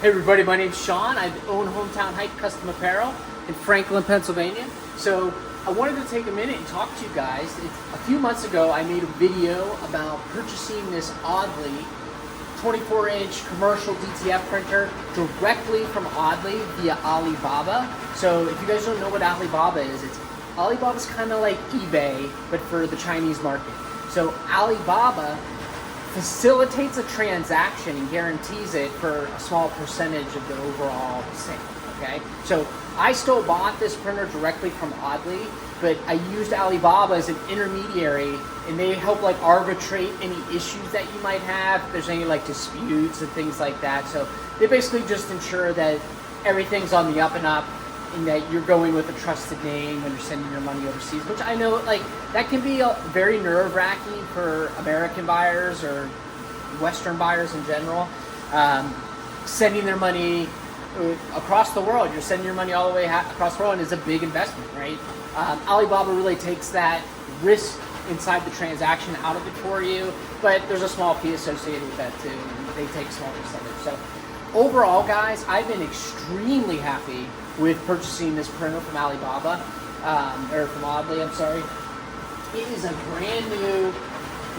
Hey everybody, my name's Sean. I own Hometown Hike Custom Apparel in Franklin, Pennsylvania. So I wanted to take a minute and talk to you guys. A few months ago I made a video about purchasing this Oddly 24-inch commercial DTF printer directly from Oddly via Alibaba. So if you guys don't know what Alibaba is, Alibaba's kind of like eBay, but for the Chinese market. So Alibaba facilitates a transaction and guarantees it for a small percentage of the overall sale, okay? So I still bought this printer directly from Oddly, but I used Alibaba as an intermediary, and they help like arbitrate any issues that you might have, if there's any like disputes and things like that. So they basically just ensure that everything's on the up and up, and that you're going with a trusted name when you're sending your money overseas, which I know like that can be very nerve-wracking for American buyers or Western buyers in general. Sending their money across the world, you're sending your money all the way across the world, and it's a big investment, right? Alibaba really takes that risk inside the transaction out of it for you, but there's a small fee associated with that too, and they take a small percentage. So overall, guys, I've been extremely happy with purchasing this printer from Alibaba, or from Oddly, I'm sorry. It is a brand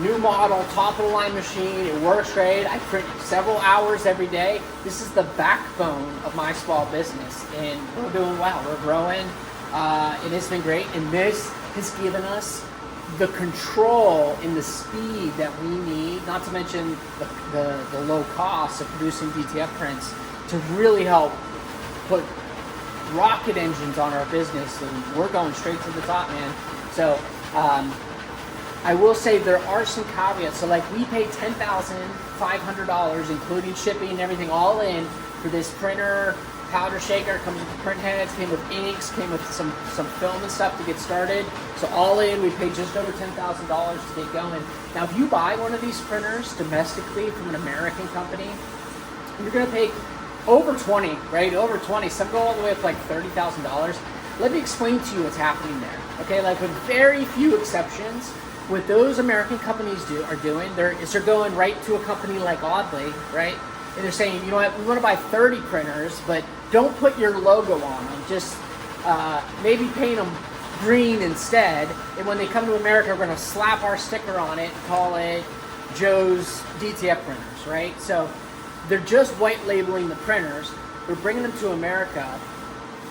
new model, top of the line machine. It works great. I print several hours every day. This is the backbone of my small business, and we're doing well. We're growing, and it's been great. And this has given us the control and the speed that we need, not to mention the low cost of producing DTF prints, to really help put rocket engines on our business, and we're going straight to the top, man. So I will say there are some caveats. So like we paid $10,500, including shipping and everything, all in for this printer, powder shaker. It comes with the print heads, came with inks, came with some film and stuff to get started. So all in, we paid just over $10,000 to get going. Now if you buy one of these printers domestically from an American company, you're gonna pay over 20, right? Over 20. Some go all the way up to like $30,000. Let me explain to you what's happening there. Okay, like with very few exceptions, what those American companies are doing, they're going right to a company like Oddly, right? And they're saying, you know what, we want to buy 30 printers, but don't put your logo on them. Just maybe paint them green instead. And when they come to America, we're going to slap our sticker on it and call it Joe's DTF printers, right? So they're just white labeling the printers. They're bringing them to America.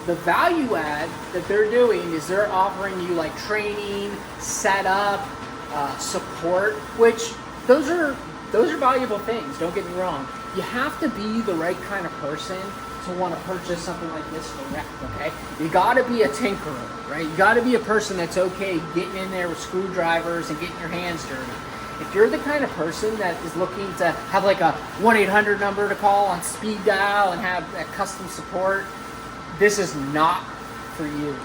The value add that they're doing is they're offering you like training, setup, support, which those are valuable things. Don't get me wrong. You have to be the right kind of person to want to purchase something like this direct. Okay, you got to be a tinkerer, right? You got to be a person that's okay getting in there with screwdrivers and getting your hands dirty. If you're the kind of person that is looking to have like a 1-800 number to call on speed dial and have that custom support, this is not for you.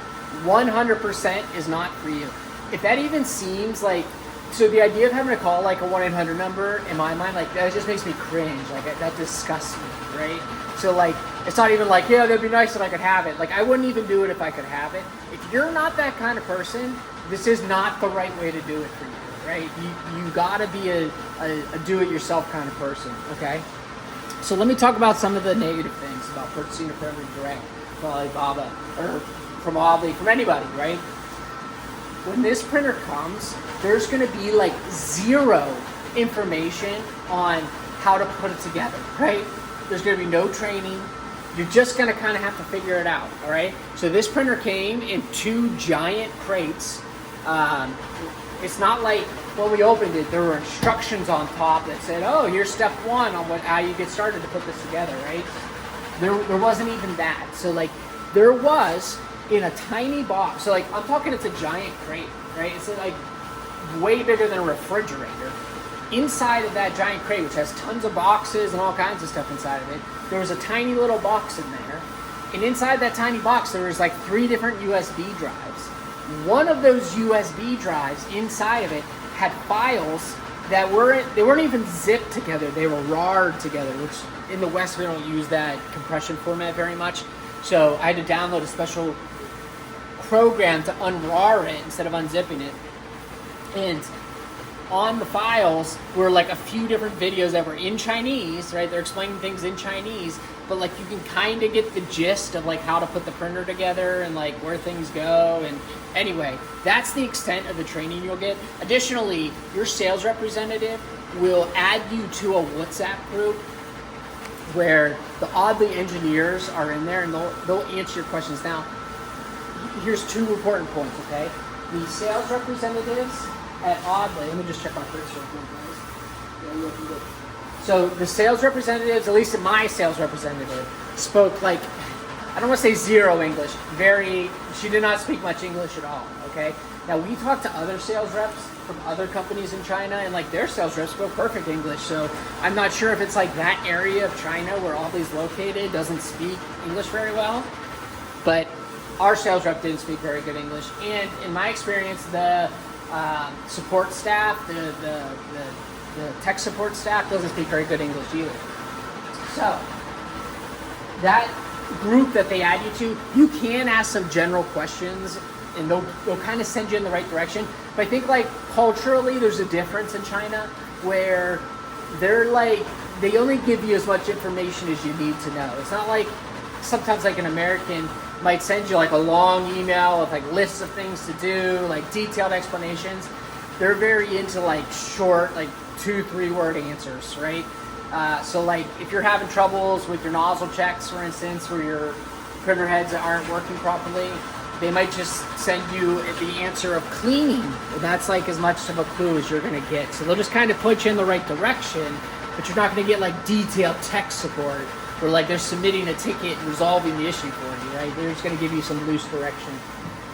100% is not for you. If that even seems like, so the idea of having to call like a 1-800 number, in my mind, like that just makes me cringe. Like that disgusts me, right? So like, it's not even like, yeah, that'd be nice if I could have it. Like I wouldn't even do it if I could have it. If you're not that kind of person, this is not the right way to do it for you. Right? You gotta be a do-it-yourself kind of person, okay? So let me talk about some of the negative things about purchasing a printer direct from Alibaba, or from Oddly, from anybody, right? When this printer comes, there's gonna be like zero information on how to put it together, right? There's gonna be no training. You're just gonna kind of have to figure it out, all right? So this printer came in 2 giant crates. It's not like when we opened it, there were instructions on top that said, oh, here's step 1 on how you get started to put this together, right? There wasn't even that. So like there was in a tiny box. So like I'm talking, it's a giant crate, right? It's like way bigger than a refrigerator. Inside of that giant crate, which has tons of boxes and all kinds of stuff inside of it, there was a tiny little box in there. And inside that tiny box, there was like 3 different USB drives. One of those USB drives inside of it had files that weren't even zipped together. They were RAR'd together, which in the West we don't use that compression format very much. So I had to download a special program to unrar it instead of unzipping it. And on the files were like a few different videos that were in Chinese, right? They're explaining things in Chinese, but like you can kind of get the gist of like how to put the printer together and like where things go. And anyway, that's the extent of the training you'll get. Additionally, your sales representative will add you to a WhatsApp group where the Oddly engineers are in there, and they'll answer your questions. Now, here's two important points, okay? The sales representatives at Oddly, let me just check my first one. So the sales representatives, at least my sales representative, spoke like, I don't want to say zero English, she did not speak much English at all, okay? Now we talked to other sales reps from other companies in China, and like their sales reps spoke perfect English, so I'm not sure if it's like that area of China where Oddly's located doesn't speak English very well, but our sales rep didn't speak very good English. And in my experience, the support staff, the tech support staff doesn't speak very good English either. So that group that they add you to, you can ask some general questions and they'll kind of send you in the right direction. But I think like culturally there's a difference in China where they're like, they only give you as much information as you need to know. It's not like sometimes like an American might send you like a long email with like lists of things to do, like detailed explanations. They're very into like short, like 2-3 word answers, right? So like if you're having troubles with your nozzle checks, for instance, where your printer heads aren't working properly, they might just send you the answer of cleaning. And that's like as much of a clue as you're gonna get. So they'll just kind of put you in the right direction, but you're not gonna get like detailed tech support where like they're submitting a ticket and resolving the issue for you, right? They're just gonna give you some loose direction.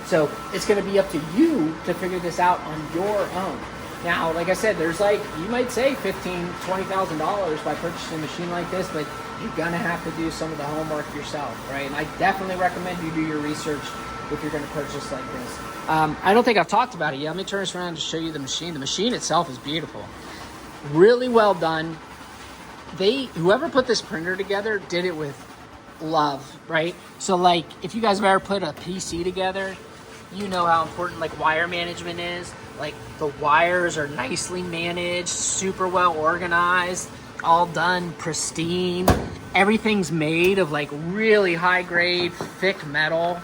So it's gonna be up to you to figure this out on your own. Now, like I said, there's like, you might save $15,000, $20,000 by purchasing a machine like this, but you're gonna have to do some of the homework yourself, right? And I definitely recommend you do your research if you're gonna purchase like this. I don't think I've talked about it yet. Let me turn this around to show you the machine. The machine itself is beautiful. Really well done. Whoever put this printer together did it with love, right? So like, if you guys have ever put a PC together, you know how important like wire management is. Like the wires are nicely managed, super well organized, all done pristine. Everything's made of like really high grade, thick metal.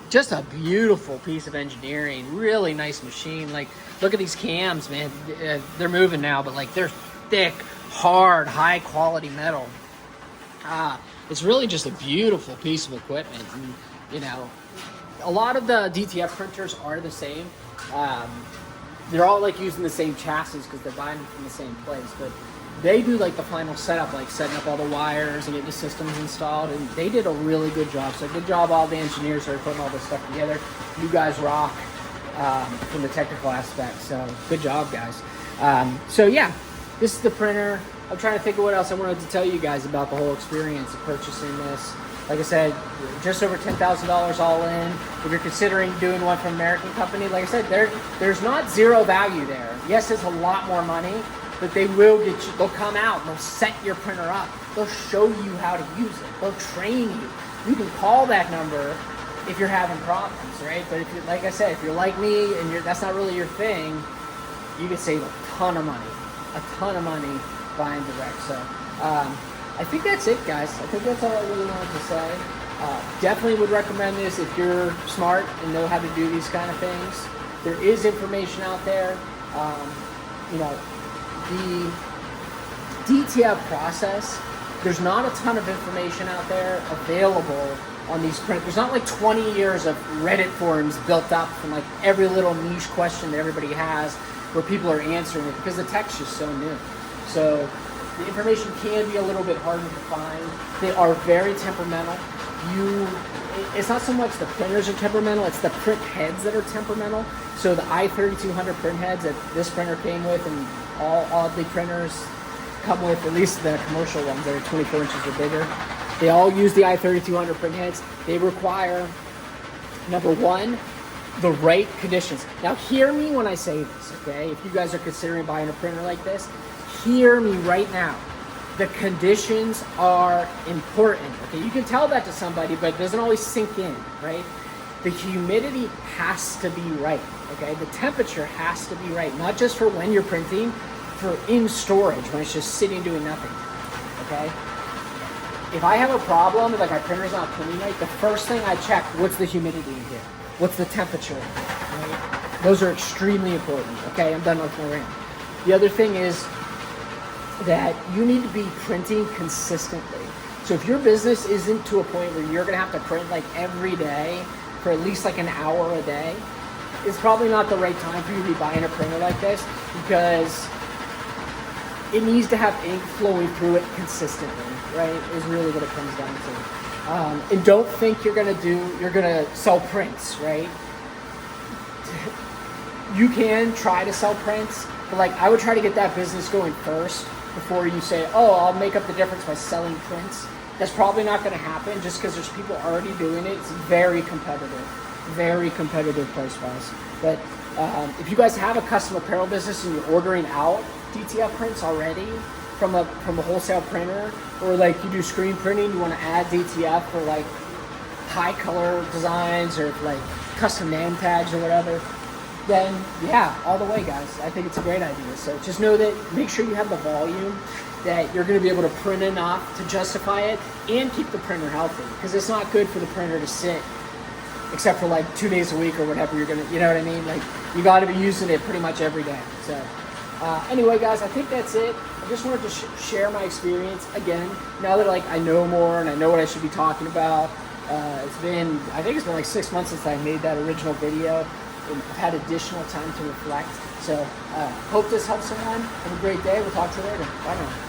Just a beautiful piece of engineering, really nice machine. Like, look at these cams, man. They're moving now, but like they're thick, hard, high quality metal. It's really just a beautiful piece of equipment. And, you know, a lot of the DTF printers are the same. They're all like using the same chassis because they're buying them from the same place, but they do like the final setup, like setting up all the wires and getting the systems installed, and they did a really good job. So good job all the engineers that are putting all this stuff together. You guys rock from the technical aspect, so good job, guys. So yeah, this is the printer. I'm trying to think of what else I wanted to tell you guys about the whole experience of purchasing this. Like I said, just over $10,000 all in. If you're considering doing one from an American company, like I said, there's not zero value there. Yes, it's a lot more money, but they will get you, they'll come out and they'll set your printer up. They'll show you how to use it. They'll train you. You can call that number if you're having problems, right? But if you, like I said, if you're like me and that's not really your thing, you can save a ton of money buying direct. So I think that's it, guys. I think that's all I really wanted to say. Definitely would recommend this if you're smart and know how to do these kind of things. There is information out there. You know, the DTF process, there's not a ton of information out there available on these printers. There's not like 20 years of Reddit forums built up from like every little niche question that everybody has where people are answering it because the tech's just so new. So the information can be a little bit harder to find. They are very temperamental. It's not so much the printers are temperamental, it's the print heads that are temperamental. So the i3200 print heads that this printer came with, and all Oddly printers come with, at least the commercial ones that are 24 inches or bigger, they all use the i3200 print heads. They require, number one, the right conditions. Now hear me when I say this, okay? If you guys are considering buying a printer like this, hear me right now. The conditions are important, okay? You can tell that to somebody, but it doesn't always sink in, right? the humidity has to be right, okay? The temperature has to be right, not just for when you're printing, for in storage, when it's just sitting doing nothing, okay? If I have a problem, like my printer's not printing right, the first thing I check, what's the humidity in here? What's the temperature? Right? Those are extremely important, okay? I'm done with my rant. The other thing is that you need to be printing consistently. So if your business isn't to a point where you're gonna have to print like every day for at least like an hour a day, it's probably not the right time for you to be buying a printer like this, because it needs to have ink flowing through it consistently, right? Is really what it comes down to. And don't think you're gonna sell prints, right? You can try to sell prints, but like I would try to get that business going first before you say, oh, I'll make up the difference by selling prints. That's probably not gonna happen just because there's people already doing it. It's very competitive price-wise. But if you guys have a custom apparel business and you're ordering out DTF prints already from a wholesale printer, or like you do screen printing, you want to add DTF for like high color designs or like custom name tags or whatever, then yeah, all the way, guys. I think it's a great idea. So just know that, make sure you have the volume that you're going to be able to print enough to justify it and keep the printer healthy, because it's not good for the printer to sit except for like 2 days a week or whatever you're gonna, you know what I mean? Like you got to be using it pretty much every day. So anyway, guys, I think that's it. I just wanted to share my experience again. Now that like I know more and I know what I should be talking about. I think it's been like 6 months since I made that original video, and I've had additional time to reflect. So hope this helps someone. Have a great day. We'll talk to you later. Bye now.